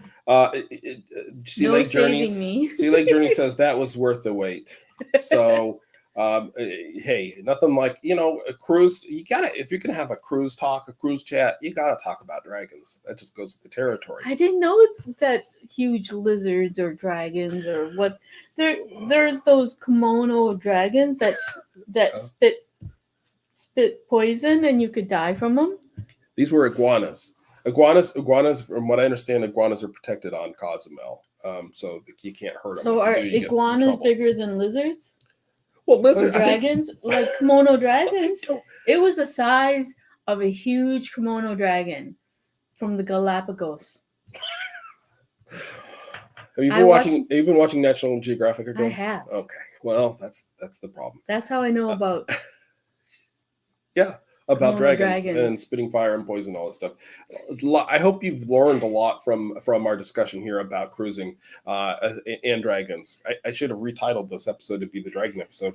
Sea Lake Journey says that was worth the wait. So, hey, nothing like a cruise. You gotta, if you're gonna have a cruise chat, you gotta talk about dragons. That just goes with the territory. I didn't know that huge lizards or dragons or what. There's those kimono dragons that spit poison and you could die from them. These were iguanas. Iguanas, from what I understand, iguanas are protected on Cozumel, so you can't hurt them. So are iguanas bigger than lizards? Well, lizards, dragons, like kimono dragons. It was the size of a huge kimono dragon from the Galapagos. Have you been watching National Geographic again? I have. Okay. Well, that's the problem. That's how I know about. About dragons and spitting fire and poison, all this stuff. I hope you've learned a lot from our discussion here about cruising and dragons. I should have retitled this episode to be the dragon episode.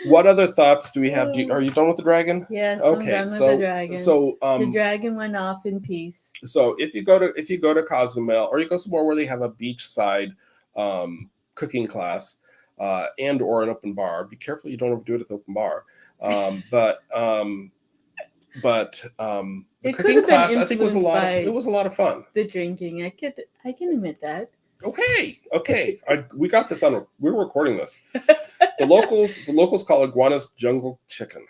What other thoughts do we have? Are you done with the dragon? Yes. Okay. I'm done with the dragon. So the dragon went off in peace. So if you go to Cozumel, or you go somewhere where they have a beachside cooking class and or an open bar, be careful you don't overdo it at the open bar. The cooking class I think was a lot of fun. The drinking, I can admit that. Okay. We got this on. We're recording this. The locals call iguanas jungle chicken.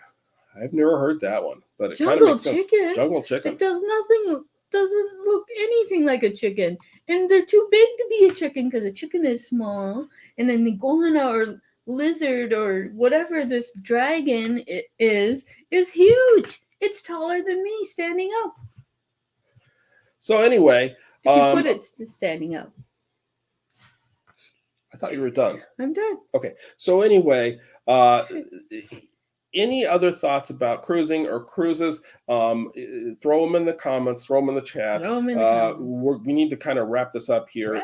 I've never heard that one, but it kind of makes sense. Jungle chicken. It doesn't look anything like a chicken, and they're too big to be a chicken because a chicken is small, and an iguana or lizard or whatever this dragon is huge. It's taller than me standing up. So anyway, if you put it standing up. I thought you were done. I'm done. Okay. So anyway, any other thoughts about cruising or cruises? Throw them in the comments. Throw them in the chat. We need to kind of wrap this up here.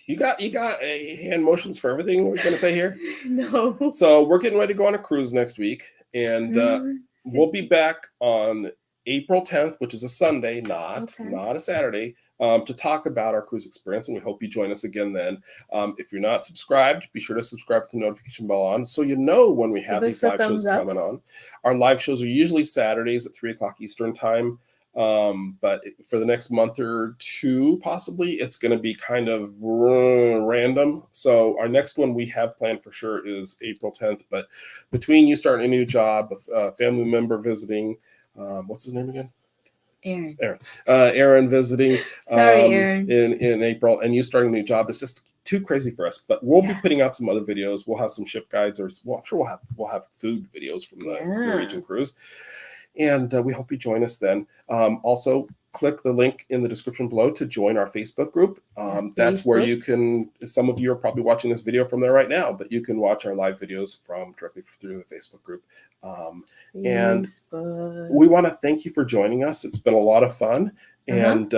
You got hand motions for everything we're gonna say here. No. So we're getting ready to go on a cruise next week, and we'll be back on April 10th, which is a Sunday, not a Saturday, to talk about our cruise experience. And we hope you join us again then. If you're not subscribed, be sure to subscribe with the notification bell on so you know when we have these live shows coming on. Our live shows are usually Saturdays at 3 o'clock Eastern time. But for the next month or two, possibly, it's going to be kind of random. So our next one we have planned for sure is April 10th. But between you starting a new job, a family member visiting, what's his name again? Aaron visiting. Sorry, Aaron. In April, and you starting a new job, it's just too crazy for us. But we'll be putting out some other videos. We'll have some ship guides, or I'm sure we'll have food videos from the Norwegian cruise. And we hope you join us then. Also, click the link in the description below to join our Facebook group. That's where you can, some of you are probably watching this video from there right now, but you can watch our live videos from directly through the Facebook group. And we want to thank you for joining us. It's been a lot of fun. And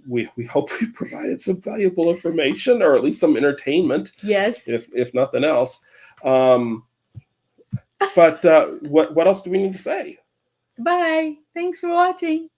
we hope we provided some valuable information, or at least some entertainment. Yes. If nothing else. But what else do we need to say? Bye. Thanks for watching.